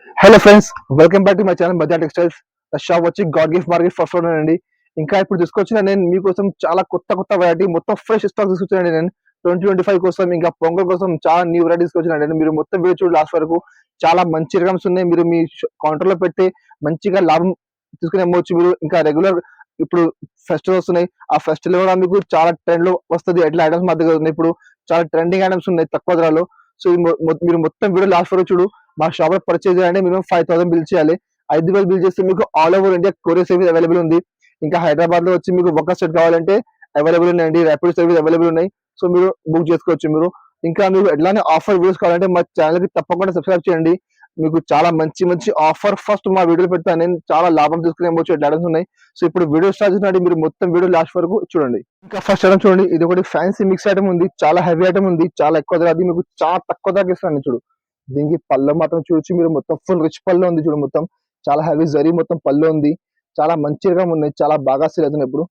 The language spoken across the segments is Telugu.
Hello friends, welcome back to my channel Bajaj Textiles. Shop వచ్చి God gift market first floor అండి. ఇంకా ఇప్పుడు తీసుకొచ్చిన నేను మీకోసం చాలా కొత్త కొత్త వెరైటీ మొత్తం ఫ్రెష్ స్టాక్ తీసుకొచ్చానండి. నేను 2025 కోసం ఇంకా పొంగల్ కోసం చాలా న్యూ వెరైటీస్ తీసుకొచ్చానండి. మీరు మొత్తం వీడియో చూడండి లాస్ట్ వరకు. చాలా మంచి రికమ్స్ ఉన్నాయి. మీరు మీ కౌంటర్ లో పెట్టి మంచిగా లాభం తీసుకుని అమ్మవచ్చు. మీరు ఇంకా రెగ్యులర్ ఇప్పుడు ఫెస్టివల్ వస్తున్నాయి. ఆ ఫెస్టివల్ కూడా మీకు చాలా ట్రెండ్ లో వస్తుంది. ఎట్లా ఐటమ్స్ మా దగ్గర ఉన్నాయి. ఇప్పుడు చాలా ట్రెండింగ్ ఐటమ్స్ ఉన్నాయి తక్కువ ధరలో. సో మీరు మొత్తం వీడియో లాస్ట్ వరకు చూడు. మా షాప్ లో పర్చేజ్ చేయాలంటే మినిమం 5,000 బిల్ చేయాలి. 5,000 బిల్ చేస్తే మీకు all over India courier service available ఉంది. ఇంకా హైదరాబాద్ లో వచ్చి మీకు ఒక సెట్ కావాలంటే అవైలబుల్ ఉన్నాయండి. ర్యాపిడ్ సర్వీస్ అవైలబుల్ ఉన్నాయి. సో మీరు బుక్ చేసుకోవచ్చు. మీరు ఇంకా మీకు ఎట్లానే ఆఫర్ వీడియోస్ కావాలంటే మా ఛానల్ కి తప్పకుండా సబ్స్క్రైబ్ చేయండి. మీకు చాలా మంచి మంచి ఆఫర్ ఫస్ట్ మా వీడియోలు పెడతాను. నేను చాలా లాభం తీసుకునే ఐటమ్స్ ఉన్నాయి. సో ఇప్పుడు వీడియో స్టార్ట్ చేసినట్టు మీరు మొత్తం వీడియో లాస్ట్ వరకు చూడండి. ఇంకా ఫస్ట్ ఐటమ్ చూడండి. ఇది ఒకటి ఫ్యాన్సీ మిక్స్ ఐటమ్ ఉంది. చాలా హెవీ ఐటమ్ ఉంది. చాలా ఎక్కువ ధర. అది మీకు చాలా తక్కువ ధరకి ఇస్తాను. చూడు, దీనికి పళ్ళు మాత్రం చూడొచ్చు మీరు. మొత్తం ఫుల్ రిచ్ పళ్ళు ఉంది. చూడు, మొత్తం చాలా హెవీ జరీ మొత్తం పళ్ళు ఉంది. చాలా మంచిగా ఉన్నాయి. చాలా బాగా సేల్ అవుతున్నాయి ఇప్పుడు.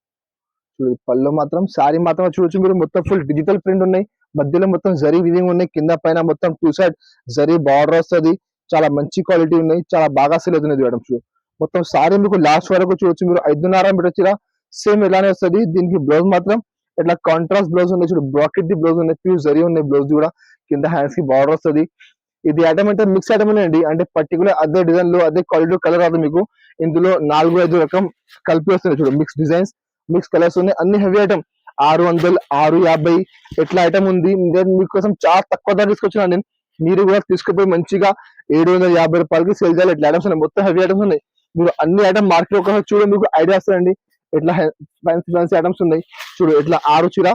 చూడు, పళ్ళు మాత్రం శారీ మాత్రం చూడొచ్చు మీరు. మొత్తం ఫుల్ డిజిటల్ ప్రింట్ ఉన్నాయి. మధ్యలో మొత్తం జరీ వివింగ్ ఉన్నాయి. కింద పైన మొత్తం టూ సైడ్ జరీ బార్డర్ వస్తుంది. చాలా మంచి క్వాలిటీ ఉన్నాయి. చాలా బాగా సేల్ అవుతున్నాయి మేడం. చూడు, మొత్తం సారీ మీకు లాస్ట్ వరకు చూడొచ్చు మీరు. 5.5 మీటర్ చీర సేమ్ ఇలానే వస్తుంది. దీనికి బ్లౌజ్ మాత్రం ఇట్లా కాంట్రాస్ట్ బ్లౌజ్ ఉన్నాయి. చూడు, బ్రాకెట్ ది బ్లౌజ్ ఉన్నాయి. ప్యూర్ జరీ ఉన్నాయి బ్లౌజ్ కూడా. కింద హ్యాండ్స్ కి బార్డర్ వస్తుంది. ఇది ఐటమ్ అంటే మిక్స్ ఐటమ్ అండి. అంటే పర్టికులర్ అదే డిజైన్ లో అదే క్వాలిటీ కలర్ రాదు మీకు. ఇందులో 4-5 రకం కలిపి వస్తున్నాయి. చూడు, మిక్స్ డిజైన్స్ మిక్స్ కలర్స్ ఉన్నాయి. అన్ని హెవీ ఐటమ్ 600, 650 ఎట్లా ఐటమ్ ఉంది. నేను మీకోసం చాలా తక్కువ ధర తీసుకొచ్చిన నేను. మీరు కూడా తీసుకుపోయి మంచిగా 750 రూపాయలకి సేల్ చేయాలి. ఇట్లా ఐటమ్స్ ఉన్నాయి. మొత్తం హెవీ ఐటమ్స్ ఉన్నాయి. మీరు అన్ని ఐటమ్ మార్కెట్ ఒకసారి చూడ మీకు ఐడియా వస్తుందండి. ఎట్లా ఫ్యాన్సీ ఫ్యాన్సీ ఐటమ్స్ ఉన్నాయి. చూడు, ఇట్లా 6 చీర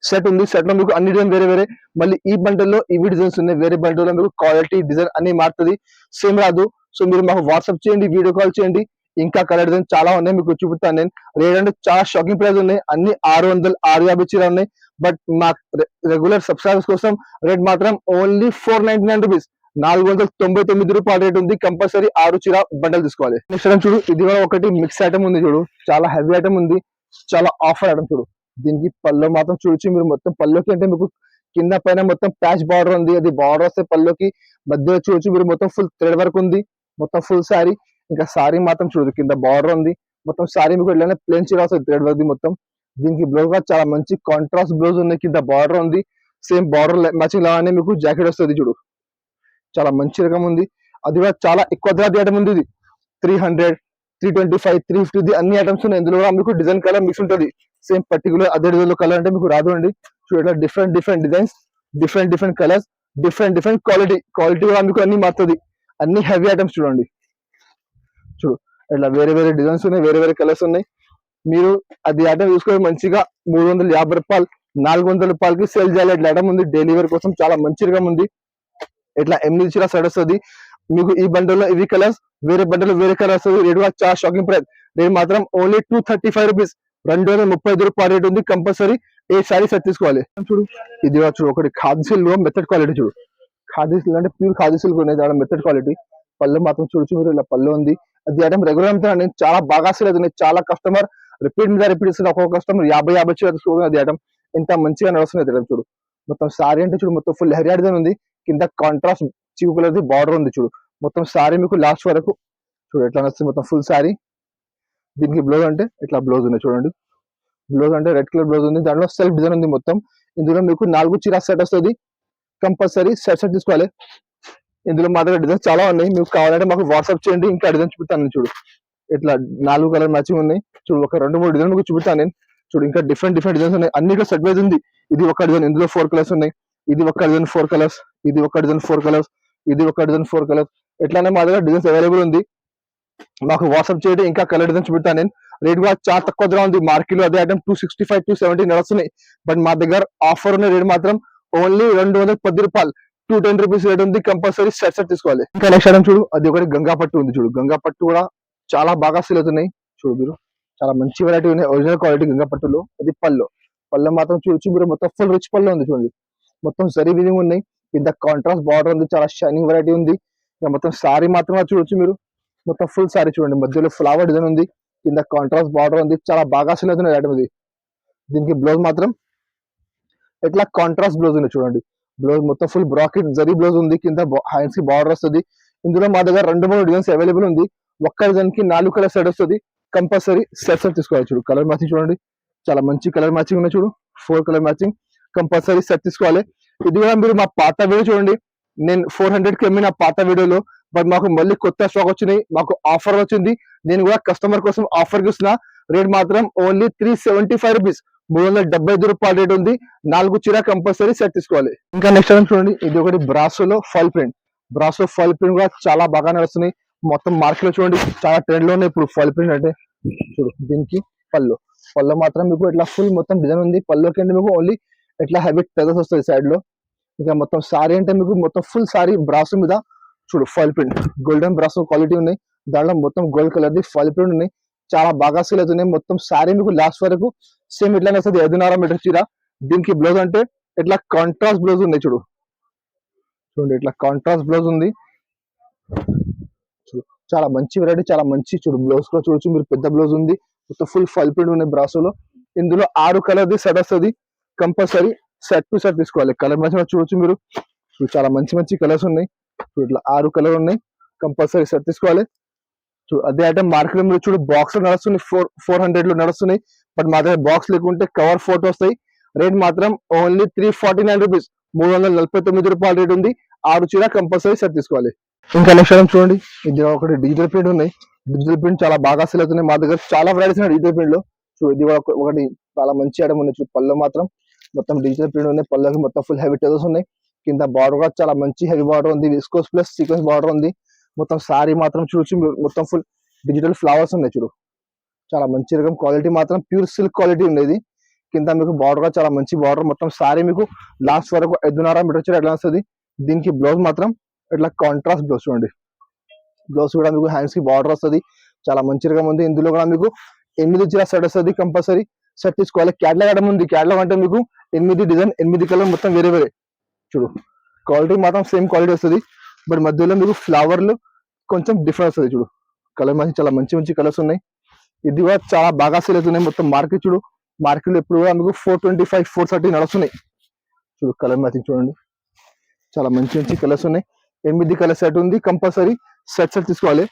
సెట్ ఉంది. సెట్ లో మీకు అన్ని డిజైన్ వేరే వేరే. మళ్ళీ ఈ బండిల్లో ఇవి డిజైన్స్ ఉన్నాయి. వేరే బండిలో మీకు క్వాలిటీ డిజైన్ అన్ని మారుతుంది. సేమ్ రాదు. సో మీరు మాకు వాట్సాప్ చేయండి, వీడియో కాల్ చేయండి. ఇంకా కలర్ డిజైన్ చాలా ఉన్నాయి. మీకు చూపిస్తాను నేను. లేదంటే చాలా షాకింగ్ ప్రైస్ ఉన్నాయి. అన్ని 600, 650 చీర ఉన్నాయి. బట్ మా రెగ్యులర్ సబ్స్క్రైబర్స్ కోసం రేట్ మాత్రం ఓన్లీ 499 రూపీస్. 499 రూపాయల రేట్ ఉంది. కంపల్సరీ 6 చీర బండలు తీసుకోవాలి. నెక్స్ట్ ఐటమ్ చూడు, ఇది కూడా ఒకటి మిక్స్ ఐటమ్ ఉంది. చూడు, చాలా హెవీ ఐటమ్ ఉంది. చాలా ఆఫర్ ఐటమ్. చూడు, దీనికి పళ్ళు మాత్రం చూడొచ్చు మీరు. మొత్తం పళ్ళుకి అంటే మీకు కింద పైన మొత్తం ప్యాచ్ బార్డర్ ఉంది. అది బార్డర్ వస్తే పళ్ళుకి మధ్యలో చూడొచ్చు మీరు. మొత్తం ఫుల్ థ్రెడ్ వర్క్ ఉంది. మొత్తం ఫుల్ శారీ. ఇంకా శారీ మాత్రం చూడదు, కింద బార్డర్ ఉంది. మొత్తం శారీ మీకు ఎట్లయినా ప్లేన్ చీర వస్తుంది థ్రెడ్ వర్క్ మొత్తం. దీనికి బ్లౌజ్ గా చాలా మంచి కాంట్రాస్ట్ బ్లౌజ్ ఉంది. కింద బార్డర్ ఉంది. సేమ్ బార్డర్ మ్యాచింగ్ లాగానే మీకు జాకెట్ వస్తుంది. చూడు, చాలా మంచి రకం ఉంది. అది కూడా చాలా ఎక్కువ ధర ఐటమ్ ఉంది. ఇది 300, 325, 350 అన్ని ఐటమ్స్ ఉన్నాయి. ఇందులో కూడా మీకు డిజైన్ కలర్ మిక్స్ ఉంటుంది. సేమ్ పర్టికులర్ అదే డిజైన్ లో కలర్ అంటే మీకు రాదు అండి. చూడండి, different different designs, different different colours, different different quality. Quality కూడా మీకు అన్ని మారుతుంది. అన్ని హెవీ ఐటమ్స్ చూడండి. చూడు, ఇట్లా వేరే వేరే డిజైన్స్ ఉన్నాయి. వేరే వేరే కలర్స్ ఉన్నాయి. మీరు అది ఐటమ్ చూసుకొని మంచిగా 350 రూపాయలు, 400 రూపాయలకి సేల్ చేయాలి. ఇట్లా ఐటమ్ ఉంది. డైలీ వేర్ కోసం చాలా మంచి రకం ఉంది. ఇట్లా 8 చీర సెట్ వస్తుంది మీకు. ఈ బండిల్లో ఇవి కలర్స్, వేరే బండిలో వేరే కలర్ వస్తుంది. రేట్ కూడా చాలా షాకింగ్ ప్రైస్. రేట్ మాత్రం ఓన్లీ 235 రూపీస్. 235 రూపాయల రేట్ ఉంది. కంపల్సరీ ఏ సారీ సెట్ తీసుకోవాలి. చూడు, ఇది కూడా చూడు, ఒకటి ఖాదీ సిల్క్ మెథడ్ క్వాలిటీ. చూడు, ఖాదీ సిల్క్ అంటే ప్యూర్ ఖాదీ సిల్క్ ఉన్నాయి. దాని మెథడ్ క్వాలిటీ. పళ్ళు మాత్రం చూడొచ్చు మీరు. ఇలా పళ్ళు ఉంది. అది ఐటమ్ రెగ్యులర్ అమ్ముతాను. చాలా బాగా సేల్ అవుతుంది. చాలా కస్టమర్ రిపీట్ మీద రిపీట్ ఇస్తుంది. ఒక్కొక్క కస్టమర్ 50 చీర తీసుకోవాలి. అది ఐటమ్ ఎంత మంచిగా నడుస్తుంది. చూడు, మొత్తం సారీ అంటే చూడు, మొత్తం ఫుల్ హెరీ డిజైన్ ఉంది. కింద కాంట్రాస్ట్ చీకు కలర్ బార్డర్ ఉంది. చూడు, మొత్తం సారీ మీకు లాస్ట్ వరకు చూడు ఎట్లా వస్తుంది. మొత్తం ఫుల్ సారీ. దీనికి బ్లౌజ్ అంటే ఇట్లా బ్లౌజ్ ఉంది. చూడండి, బ్లౌజ్ అంటే రెడ్ కలర్ బ్లౌజ్ ఉంది. దాంట్లో సెల్ఫ్ డిజైన్ ఉంది మొత్తం. ఇందులో మీకు 4 చీర సెట్ వస్తుంది. కంపల్సరీ సెట్ సెట్ తీసుకోవాలి. ఇందులో మా దగ్గర డిజైన్స్ చాలా ఉన్నాయి. మీకు కావాలంటే మాకు వాట్సాప్ చేయండి. ఇంకా డిజైన్ చూపుతాను. చూడు, ఇట్లా 4 కలర్ మ్యాచింగ్ ఉన్నాయి. చూడు, ఒక 2-3 డిజైన్ మీకు చూపుతాను నేను. చూడు, ఇంకా డిఫరెంట్ డిఫరెంట్ డిజైన్స్ ఉన్నాయి. అన్నిట్లో సెట్ వైజ్ ఉంది. ఇది ఒక డిజైన్. ఇందులో 4 కలర్స్ ఉన్నాయి. ఇది ఒక డిజైన్ 4 కలర్స్. ఇది ఒక డిజైన్ 4 కలర్స్. ఇది ఒక డిజైన్ 4 కలర్స్. ఎట్లానే మా దగ్గర డిజైన్స్ అవైలబుల్ ఉంది. మాకు వాట్సాప్ చేయండి. ఇంకా కలర్ డిజైన్ చూపుతాను నేను. రేట్ కూడా చాలా తక్కువ ధర ఉంది. మార్కెట్ లో అదే ఐటమ్ 265, 270 నడుస్తున్నాయి. బట్ మా దగ్గర ఆఫర్ ఉన్న రేట్ మాత్రం ఓన్లీ 210 రూపాయలు. 210 రూపీస్ రేట్ ఉంది. కంపల్సరీ సెట్ సెట్ తీసుకోవాలి. ఇంకా నెక్స్ట్ ఐటమ్ చూడు, అది ఒకటి గంగా పట్టు ఉంది. చూడు, గంగా పట్టు కూడా చాలా బాగా సేల్ అవుతున్నాయి. చూడు మీరు, చాలా మంచి వెరైటీ ఉన్నాయి. ఒరిజినల్ క్వాలిటీ గంగా పట్టులో. అది పళ్ళు. పళ్ళు మాత్రం చూడొచ్చు మీరు. మొత్తం ఫుల్ రిచ్ పళ్ళు ఉంది. చూడండి, మొత్తం జరీ విధింగ్ ఉన్నాయి. కింద కాంట్రాస్ట్ బార్డర్ ఉంది. చాలా షైనింగ్ వెరైటీ ఉంది. ఇంకా మొత్తం సారీ మాత్రం చూడొచ్చు మీరు. మొత్తం ఫుల్ సారీ చూడండి. మధ్యలో ఫ్లవర్ డిజైన్ ఉంది. కింద కాంట్రాస్ట్ బార్డర్ ఉంది. చాలా బాగా సేల్ అవుతుంది ఐటమ్ ఇది. దీనికి బ్లౌజ్ మాత్రం ఇట్లా కాంట్రాస్ట్ బ్లౌజ్ ఉంది. చూడండి, బ్లౌజ్ మొత్తం ఫుల్ బ్రాకెట్ జరీ బ్లౌజ్ ఉంది. కింద హ్యాండ్స్ కి బార్డర్ వస్తుంది. ఇందులో మా దగ్గర 2-3 డిజైన్స్ అవైలబుల్ ఉంది. ఒక్క డిజైన్ కి 4 కలర్ సెట్ వస్తుంది. కంపల్సరీ సెట్ తీసుకోవాలి. చూడు కలర్ మ్యాచింగ్ చూడండి, చాలా మంచి కలర్ మ్యాచింగ్ ఉన్నాయి. చూడు 4 కలర్ మ్యాచింగ్ కంపల్సరీ సెట్ తీసుకోవాలి. ఇది కూడా మీరు మా పాత వీడియో చూడండి, నేను 400కి అమ్మిన పాత వీడియోలో, బట్ మాకు మళ్ళీ కొత్త స్టాక్ వచ్చినాయి, మాకు ఆఫర్ వచ్చింది. నేను కూడా కస్టమర్ కోసం ఆఫర్ ఇస్తున్నా. రేట్ మాత్రం ఓన్లీ 375 రూపీస్, 375 రూపాయల రేట్ ఉంది. 4 చీర కంపల్సరీ సెట్ తీసుకోవాలి. ఇంకా నెక్స్ట్ టైం చూడండి, ఇది ఒకటి బ్రాసోలో fall print. Brasso fall print కూడా చాలా బాగా నడుస్తున్నాయి. మొత్తం మార్కెట్ లో చూడండి చాలా ట్రెండ్ లో ఉన్నాయి ఇప్పుడు ఫాల్ ప్రింట్ అంటే. చూడు దీనికి పళ్ళు మాత్రం మీకు ఇట్లా ఫుల్ మొత్తం డిజైన్ ఉంది. పళ్ళుకి అంటే మీకు ఓన్లీ ఇట్లా హెవీ టెజర్స్ వస్తుంది సైడ్ లో. ఇంకా మొత్తం సారీ అంటే మీకు మొత్తం ఫుల్ సారీ బ్రాసో మీద చూడు fall print, golden brasso quality ఉన్నాయి. దాంట్లో మొత్తం gold colour the fall print ఉన్నాయి. చాలా బాగా సేల్ అవుతున్నాయి. మొత్తం సారీ మీకు లాస్ట్ వరకు సేమ్ ఇట్లానే వస్తుంది. 5.5 మీటర్ చీర. దీనికి బ్లౌజ్ అంటే ఇట్లా కాంట్రాస్ట్ బ్లౌజ్ ఉన్నాయి. చూడండి ఇట్లా కాంట్రాస్ట్ బ్లౌజ్ ఉంది. చాలా మంచి వెరైటీ, చాలా మంచి. చూడు బ్లౌజ్ కూడా చూడొచ్చు మీరు, పెద్ద బ్లౌజ్ ఉంది. మొత్తం ఫుల్ ఫాల్ ప్రింట్ ఉన్నాయి బ్రాసోలో. ఇందులో 6 కలర్ ది సెట్ వస్తుంది. కంపల్సరీ సెట్ టు సెట్ తీసుకోవాలి. కలర్ మ్యాచ్ చూడొచ్చు మీరు, చాలా మంచి మంచి కలర్స్ ఉన్నాయి. ఇట్లా 6 కలర్ ఉన్నాయి. కంపల్సరీ సెట్ తీసుకోవాలి. అదే ఐటమ్ మార్కెట్ మీరు చూడు బాక్స్ లో నడుస్తుంది, 400 లో నడుస్తున్నాయి. బట్ మా దగ్గర బాక్స్ లేకుంటే కవర్ ఫోటో వస్తాయి. రేట్ మాత్రం ఓన్లీ 349 రూపీస్, 349 రూపాయల రేట్ ఉంది. 6 చీర కంపల్సరీ సెట్ తీసుకోవాలి. ఇంకా నెక్స్ట్ ఐటమ్ చూడండి, ఇది ఒకటి డిజిటల్ ప్రింట్ ఉన్నాయి. డిజిటల్ ప్రింట్ చాలా బాగా సేల్ అవుతున్నాయి. మా దగ్గర చాలా వెరైటీస్ ఉన్నాయి డిజిటల్ ప్రింట్ లో. ఇది ఒకటి చాలా మంచి ఐటమ్ ఉన్నాయి. పళ్ళు మాత్రం మొత్తం డిజిటల్ ప్రింట్ ఉన్నాయి. పళ్ళకి మొత్తం ఫుల్ హెవీ టెజర్స్ ఉన్నాయి. కింద బార్డర్ కూడా చాలా మంచి హెవీ బార్డర్ ఉంది. విస్కోస్ ప్లస్ సీక్వెన్స్ బార్డర్ ఉంది. మొత్తం సారీ మాత్రం చూడొచ్చు మొత్తం ఫుల్ డిజిటల్ ఫ్లవర్స్ ఉన్నాయి. చూడు చాలా మంచి రకం క్వాలిటీ, మాత్రం ప్యూర్ సిల్క్ క్వాలిటీ ఉండేది. కింద మీకు బార్డర్ కూడా చాలా మంచి బార్డర్. మొత్తం సారీ మీకు లాస్ట్ వరకు 5.5 మీటర్ చీర ఎట్లా వస్తుంది. దీనికి బ్లౌజ్ మాత్రం ఇట్లా కాంట్రాస్ట్ బ్లౌజ్ చూడండి. బ్లౌజ్ కూడా మీకు హ్యాండ్స్ కి బార్డర్ వస్తుంది. చాలా మంచి రకం ఉంది. ఇందులో కూడా మీకు 8 చీర సెట్ వస్తుంది. కంపల్సరీ సెట్ తీసుకోవాలి. క్యాటలాగ్ ఐటమ్ ఉంది. క్యాటలాగ్ అంటే మీకు 8 డిజైన్, 8 కలర్ మొత్తం వేరే వేరే. చూడు క్వాలిటీ మాత్రం సేమ్ క్వాలిటీ వస్తుంది. బట్ మధ్యలో మీకు ఫ్లవర్లు కొంచెం డిఫరెన్స్ వస్తుంది. చూడు కలర్ మంచి, చాలా మంచి మంచి కలర్స్ ఉన్నాయి. ఇది కూడా చాలా బాగా సేల్ అవుతున్నాయి. మొత్తం మార్కెట్ చూడు, మార్కెట్ లో ఇప్పుడు కూడా మీకు 425, 430 నడుస్తున్నాయి. చూడు కలర్ మ్యాచింగ్ చూడండి, చాలా మంచి మంచి కలర్స్ ఉన్నాయి. 8 కలర్ సెట్ ఉంది. కంపల్సరీ సెట్ తీసుకోవాలి.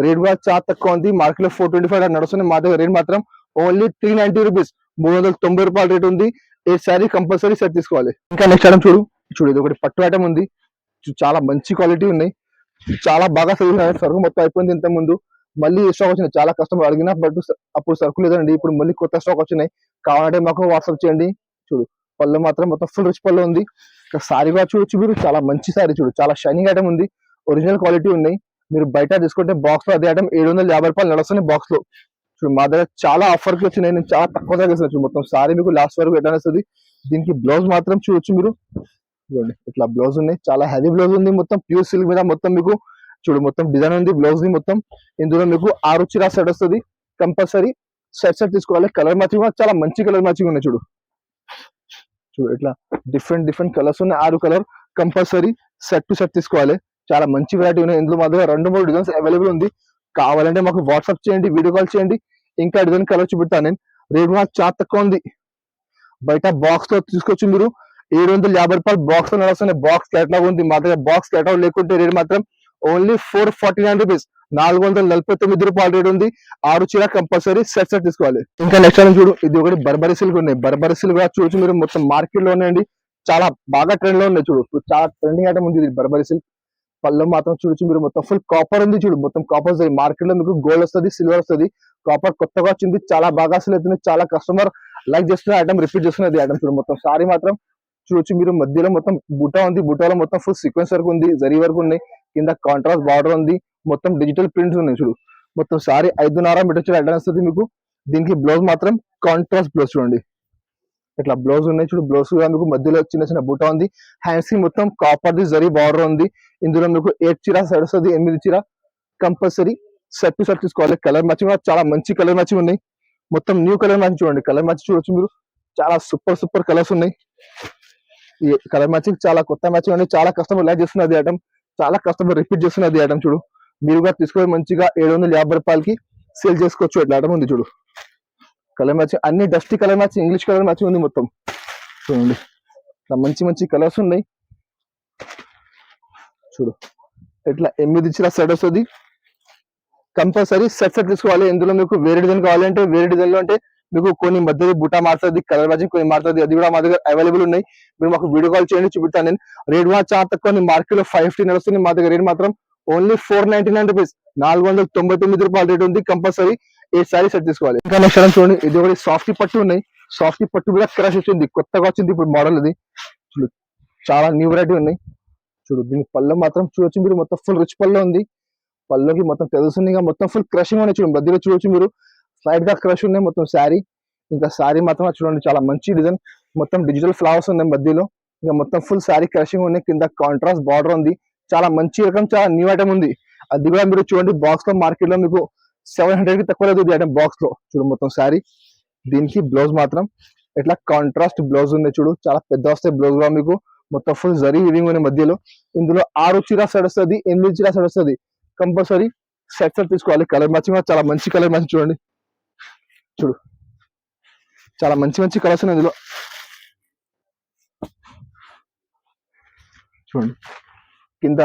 రేట్ కూడా చాలా తక్కువ ఉంది. మార్కెట్ లో 425 నడుస్తున్నాయి. మా దగ్గర రేట్ మాత్రం ఓన్లీ 390 రూపీస్, 390 రూపాయల రేట్ ఉంది. ఏ శారీ కంపల్సరీ సెట్ తీసుకోవాలి. ఇంకా నెక్స్ట్ ఐటమ్ చూడు ఇది ఒకటి పట్టు ఐటమ్ ఉంది. చాలా మంచి క్వాలిటీ ఉన్నాయి. చాలా బాగా సేల్ ఉన్నాయి. సరుకు మొత్తం అయిపోయింది ఇంత ముందు. మళ్ళీ స్టాక్ వచ్చినాయి. చాలా కస్టమర్ అడిగినా బట్ అప్పుడు సరుకు లేదండి. ఇప్పుడు మళ్ళీ కొత్త స్టాక్ వచ్చినాయి. కావాలంటే మాకు వాట్సాప్ చేయండి. చూడు పళ్ళు మాత్రం మొత్తం ఫుల్ రిచ్ పళ్ళు ఉంది. సారీ కూడా చూడొచ్చు మీరు, చాలా మంచి సారీ. చూడు చాలా షైనింగ్ ఐటమ్ ఉంది. ఒరిజినల్ క్వాలిటీ ఉన్నాయి. మీరు బయట తీసుకుంటే బాక్స్ లో అదే ఐటమ్ 750 రూపాయలు నడుస్తున్నాయి బాక్స్ లో. చూడు మా దగ్గర చాలా ఆఫర్ కి వచ్చినాయి. నేను చాలా తక్కువ దగ్గర మొత్తం సారీ మీకు లాస్ట్ వరకు ఎట్లా వస్తుంది. దీనికి బ్లౌజ్ మాత్రం చూడొచ్చు మీరు. చూడండి ఇట్లా బ్లౌజ్ ఉన్నాయి. చాలా హెవీ బ్లౌజ్ ఉంది. మొత్తం ప్యూర్ సిల్క్ మీద మొత్తం మీకు చూడు మొత్తం డిజైన్ ఉంది బ్లౌజ్ ని మొత్తం. ఇందులో మీకు 6 చీర సెట్ వస్తుంది. కంపల్సరీ సెట్ తీసుకోవాలి. కలర్ మ్యాచింగ్ కూడా చాలా మంచి కలర్ మ్యాచింగ్ ఉన్నాయి. చూడు ఇట్లా డిఫరెంట్ కలర్స్ ఉన్నాయి. 6 colour compulsory set to set తీసుకోవాలి. చాలా మంచి వెరైటీ ఉన్నాయి. ఇందులో మా దగ్గర 2-3 డిజైన్స్ అవైలబుల్ ఉంది. కావాలంటే మాకు వాట్సాప్ చేయండి, వీడియో కాల్ చేయండి. ఇంకా డిజైన్ కలర్ చూపెడతాను నేను. రేట్ కూడా చాలా తక్కువ ఉంది. బయట బాక్స్ లో తీసుకొచ్చి మీరు 750 రూపాయలు బాక్స్ లో నడుస్తున్నాయి. బాక్స్ కేటలాగ్ ఉంది. మా దగ్గర బాక్స్ కేటలాగ్ లేకుంటే రేట్ మాత్రం ఓన్లీ 449 రూపీస్, 449 రూపాయల రేట్ ఉంది. 6 చీర కంపల్సరీ సెట్ తీసుకోవాలి. ఇంకా నెక్స్ట్ టైం చూడు ఇది ఒకటి బర్బరీ సిల్క్ ఉన్నాయి. బర్బరీ సిల్క్ కూడా చూడొచ్చు మీరు, మొత్తం మార్కెట్ లో ఉన్నాయండి. చాలా బాగా ట్రెండ్ లో ఉన్నాయి. చూడు చాలా ట్రెండింగ్ ఐటమ్ ఉంది ఇది బర్బరీ సిల్క్. పళ్ళు మాత్రం చూడొచ్చు మీరు, మొత్తం ఫుల్ కాపర్ ఉంది. చూడు మొత్తం కాపర్. మార్కెట్ లో మీకు గోల్డ్ వస్తుంది, సిల్వర్ వస్తుంది. కాపర్ కొత్తగా వచ్చింది. చాలా బాగా సేల్ అవుతుంది. చాలా కస్టమర్ లైక్ చేస్తున్న ఐటమ్, రిపీట్ చేస్తున్నది ఐటమ్. చూడు మొత్తం సారీ మాత్రం చూడొచ్చు మీరు, మధ్యలో మొత్తం బుటా ఉంది. బుటాలో మొత్తం ఫుల్ సీక్వెన్స్ వర్క్ ఉంది, జరీ వర్క్ ఉన్నాయి. కింద కాంట్రాస్ట్ బార్డర్ ఉంది. మొత్తం డిజిటల్ ప్రింట్స్ ఉన్నాయి. చూడు మొత్తం సారీ 5.5 మీటర్ చీర ఐటమ్ వస్తుంది మీకు. దీనికి బ్లౌజ్ మాత్రం కాంట్రాస్ట్ బ్లౌజ్ చూడండి. ఇట్లా బ్లౌజ్ ఉన్నాయి. చూడు బ్లౌజ్ మీకు మధ్యలో చిన్న చిన్న బుటా ఉంది. హ్యాండ్స్ కి మొత్తం కాపర్ ది జరీ బార్డర్ ఉంది. ఇందులో మీకు 8 చీర సెట్ వస్తుంది. 8 చీర కంపల్సరీ సెట్ టు సెట్ తీసుకోవాలి. కలర్ మ్యాచింగ్ చాలా మంచి కలర్ మ్యాచింగ్ ఉన్నాయి. మొత్తం న్యూ కలర్ మ్యాచింగ్ చూడండి. కలర్ మ్యాచింగ్ చూడొచ్చు మీరు, చాలా సూపర్ కలర్స్ ఉన్నాయి. ఈ కలర్ మ్యాచింగ్ చాలా కొత్త మ్యాచింగ్ ఉంది. చాలా కస్టమర్ లైక్ చేస్తున్నది ఐటమ్, చాలా కస్టమర్ రిపీట్ చేస్తున్నది ఐటమ్. చూడు మీరు కూడా తీసుకొని మంచిగా 750 రూపాయలకి సేల్ చేసుకోవచ్చు. ఇట్లా ఐటమ్ ఉంది. చూడు కలర్ మ్యాచింగ్ అన్ని dusty colour matching, English colour matching ఉంది మొత్తం. చూడండి ఇట్లా మంచి కలర్స్ ఉన్నాయి. చూడు ఇట్లా 8 ఇంచుల సెట్ వస్తుంది. కంపల్సరీ సెట్ తీసుకోవాలి. ఇందులో మీకు వేరే డిజైన్ కావాలంటే వేరే డిజైన్ లో అంటే మీకు కొన్ని మధ్యలో బుటా మారుతుంది, కలర్ మ్యాచింగ్ కొన్ని మారుతుంది, అది కూడా మా దగ్గర అవైలబుల్ ఉన్నాయి. మీరు మాకు వీడియో కాల్ చేయండి, చూపిస్తాను నేను. రేట్ కూడా చాలా తక్కువ, మార్కెట్ లో 550 నడుస్తుంది. మా దగ్గర రేట్ మాత్రం ఓన్లీ 499 రూపీస్, 499 రూపాయల రేట్ ఉంది. కంపల్సరీ ఏ సారీ సెట్ తీసుకోవాలి. ఇంకా నెక్స్ట్ చూడండి, ఇది ఒకటి సాఫ్టీ పట్టు ఉన్నాయి. సాఫ్టీ పట్టు కూడా క్రష్ వచ్చింది, కొత్తగా వచ్చింది ఇప్పుడు మోడల్. ఇది చూడు, చాలా న్యూ వెరైటీ ఉన్నాయి. చూడు, దీని పళ్ళు మాత్రం చూడొచ్చు మీరు, మొత్తం ఫుల్ రిచ్ పళ్ళు ఉంది. పళ్ళుకి మొత్తం తెలుస్తుంది, మొత్తం ఫుల్ క్రషింగ్ ఉన్నాయి. చూడండి మధ్యలో చూడొచ్చు మీరు, స్లైడ్ గా క్రష్ ఉన్నాయి మొత్తం శారీ. ఇంకా శారీ మాత్రం చూడండి చాలా మంచి డిజైన్, మొత్తం డిజిటల్ ఫ్లవర్స్ ఉన్నాయి మధ్యలో. ఇంకా మొత్తం ఫుల్ శారీ క్రషింగ్ ఉన్నాయి. కింద కాంట్రాస్ట్ బార్డర్ ఉంది. చాలా మంచి రకం, చాలా న్యూ ఐటమ్ ఉంది. అది కూడా మీరు చూడండి బాక్స్ లో మార్కెట్ లో మీకు 700 కి తక్కువ లేదు ఈ ఐటమ్ బాక్స్ లో. చూడు మొత్తం శారీ, దీనికి బ్లౌజ్ మాత్రం ఇట్లా కాంట్రాస్ట్ బ్లౌజ్ ఉంది. చూడు చాలా పెద్ద వస్తాయి బ్లౌజ్ లో మీకు, మొత్తం ఫుల్ జరీ వీవింగ్ ఉన్నాయి మధ్యలో. ఇందులో 6 చీర సెట్ వస్తుంది, 8 చీర సెట్ వస్తుంది. కంపల్సరీ సెట్ తీసుకోవాలి. కలర్ మ్యాచింగ్ చాలా మంచి కలర్ మ్యాచింగ్ చూడండి. చూడు చాలా మంచి మంచి కలర్స్ ఉన్నాయి ఇందులో. చూడండి కింద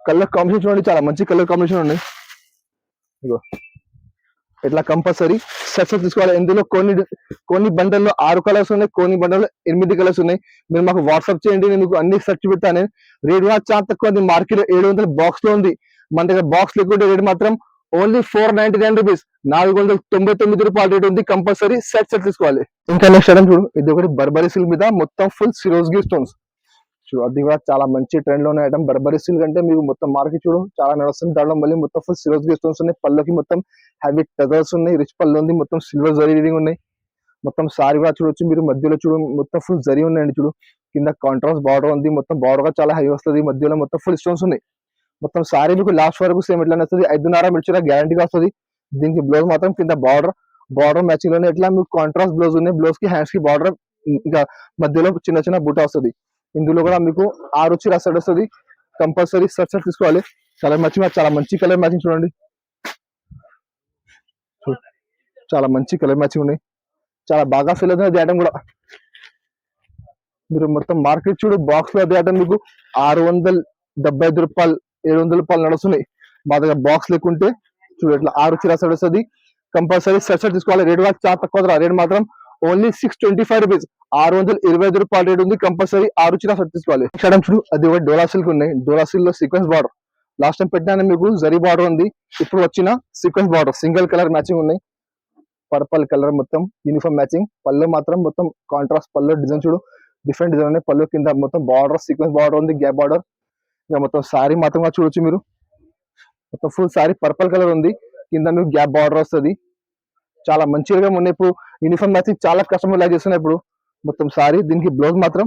కలర్ కాంబినేషన్ చూడండి, చాలా మంచి కలర్ కాంబినేషన్ ఉన్నాయి. ఇగో ఇట్లా కంపల్సరీ సెట్ తీసుకోవాలి. ఇందులో కొన్ని బండల్లో 6 కలర్స్ ఉన్నాయి, కొన్ని బండల్లో 8 కలర్స్ ఉన్నాయి. మీరు మాకు వాట్సాప్ చేయండి, నేను మీకు అన్ని సెర్చ్ పెడతాను. రేట్ కూడా చాలా తక్కువ ఉంది, మార్కెట్ 700 బాక్స్ లో ఉంది. మన దగ్గర బాక్స్ లేకుంటే రేట్ మాత్రం ఓన్లీ 499 రూపీస్, 499 రూపాయల రేట్ ఉంది. కంపల్సరీ సెట్ తీసుకోవాలి. ఇంకా నెక్స్ట్ ఐటమ్ చూడు, ఇది ఒకటి బర్బరీ సిల్క్ మీద మొత్తం ఫుల్ సిరోజ్గి స్టోన్స్. చూడు అది కూడా చాలా మంచి ట్రెండ్ లో ఉన్న ఐటమ్. బర్బరీ సిల్క్ అంటే మీకు మొత్తం మార్కెట్ చూడు చాలా నడుస్తుంది. దాంట్లో మళ్ళీ మొత్తం ఫుల్ సిరోజ్గి స్టోన్స్ ఉన్నాయి. పళ్ళకి మొత్తం హెవీ టజల్స్ ఉన్నాయి, రిచ్ పళ్ళు ఉంది, మొత్తం సిల్వర్ జరీ రీడింగ్ ఉన్నాయి. మొత్తం సారీ కూడా చూడొచ్చు మీరు, మధ్యలో చూడు మొత్తం ఫుల్ జరీ ఉన్నాయండి. చూడు కింద కాంట్రాస్ట్ బార్డర్ ఉంది, మొత్తం బార్డర్ గా చాలా హై వస్తుంది. మధ్యలో మొత్తం ఫుల్ స్టోన్స్ ఉన్నాయి. మొత్తం సారీ మీకు లాస్ట్ వరకు సేమ్ ఎట్లా వస్తుంది, 5.5 మీటర్ గ్యారంటీగా వస్తుంది. దీనికి బ్లౌజ్ మాత్రం కింద బార్డర్ మ్యాచింగ్ లోనే ఇట్లా మీకు కాంట్రాస్ట్ బ్లౌజ్ ఉన్నాయి. బ్లౌజ్ కి హ్యాండ్స్ కి బార్డర్, ఇంకా మధ్యలో చిన్న చిన్న బూటా వస్తుంది. ఇందులో కూడా మీకు 6 చీర సెట్ వస్తుంది. కంపల్సరీ సెట్ తీసుకోవాలి. కలర్ మ్యాచింగ్ చాలా మంచి కలర్ మ్యాచింగ్ చూడండి, చాలా మంచి కలర్ మ్యాచింగ్ ఉన్నాయి. చాలా బాగా ఫీల్ అవుతుంది అది ఐటమ్ కూడా. మీరు మొత్తం మార్కెట్ చూడు బాక్స్ లో అది ఐటమ్ మీకు 675 రూపాయలు, 700 రూపాయలు నడుస్తున్నాయి. మా దగ్గర బాక్స్ లేకుంటే చూడు ఇట్లా 6 చీర సెట్ వస్తుంది. కంపల్సరీ సెట్ తీసుకోవాలి. రేట్ కూడా చాలా తక్కువ, రేట్ మాత్రం ఓన్లీ 625 రూపీస్, 625 రూపాయల రేట్ ఉంది. కంపల్సరీ 6 చీర సెట్ తీసుకోవాలి. చూడు అది ఒకటి డోలా సిల్క్ ఉన్నాయి. డోలా సిల్క్ లో సీక్వెన్స్ బార్డర్, లాస్ట్ టైం పెట్టినా మీకు జరీ బార్డర్ ఉంది, ఇప్పుడు వచ్చిన sequence border single colour matching ఉన్నాయి. పర్పల్ కలర్ మొత్తం యూనిఫామ్ మ్యాచింగ్. పళ్ళు మాత్రం మొత్తం కాంట్రాస్ట్ పళ్ళు డిజైన్ చూడు, డిఫరెంట్ డిజైన్ ఉన్నాయి. పళ్ళు కింద మొత్తం బార్డర్ సీక్వెన్స్ బార్డర్ ఉంది, గ్యాప్ బార్డర్. ఇక మొత్తం సారీ మాత్రం చూడొచ్చు మీరు, మొత్తం ఫుల్ సారీ పర్పల్ కలర్ ఉంది, కింద మీకు గ్యాప్ బార్డర్ వస్తుంది. చాలా మంచిగా ఉన్నాయి. ఇప్పుడు యూనిఫామ్ మ్యాచింగ్ చాలా కస్టమర్ లైక్ చేస్తున్నాయి. ఇప్పుడు మొత్తం సారీ, దీనికి బ్లౌజ్ మాత్రం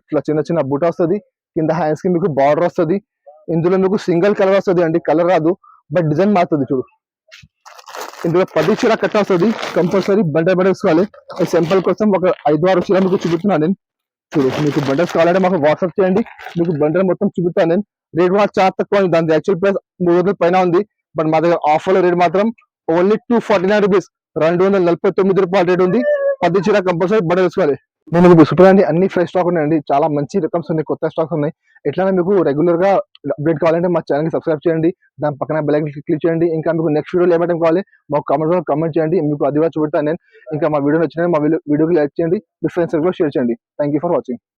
ఇట్లా చిన్న చిన్న బూట వస్తుంది. కింద హ్యాండ్స్ కి మీకు బార్డర్ వస్తుంది. ఇందులో మీకు సింగిల్ కలర్ వస్తుంది అండి, కలర్ రాదు, బట్ డిజైన్ మారుతుంది. చూడు ఇందులో 10 చీర కట్ట వస్తుంది. కంపల్సరీ బండల్ వేసుకోవాలి. సింపుల్ కోసం ఒక 5-6 చీర మీకు చూపిస్తున్నాను నేను. చూడు మీకు బండల్స్ కావాలంటే మాకు వాట్సాప్ చేయండి, మీకు బండల్ మొత్తం చూపిస్తాను నేను. రేట్ కూడా చాలా తక్కువ, దాని యాక్చువల్ ప్రైస్ 300 పైన ఉంది. బట్ మా దగ్గర ఆఫర్ రేట్ మాత్రం ఓన్లీ 249 రూపీస్, 249 రూపాయల రేట్ ఉంది. 10 చీర కంపల్సరీ బండల్ వేసుకోవాలి. నేను మీకు చూడండి అన్ని ఫ్రెష్ స్టాక్ ఉన్నాయండి, చాలా మంచి రకమ్స్ ఉన్నాయి, కొత్త స్టాక్స్ ఉన్నాయి. ఎట్లైనా మీకు రెగ్యులర్ గా అప్డేట్ కావాలంటే మా ఛానల్ కి సబ్స్క్రైబ్ చేయండి, దాని పక్కన బెల్ ఐకాన్ క్లిక్ చేయండి. ఇంకా మీకు నెక్స్ట్ వీడియోలో ఏమైనా కావాలి మాకు కామెంట్ చేయండి, మీకు అది కూడా చూపెడతాను నేను. ఇంకా మా వీడియో నచ్చినా మా వీడియోకి లైక్ చేయండి, మీ ఫ్రెండ్స్ షేర్ చేయండి. Thank for watching.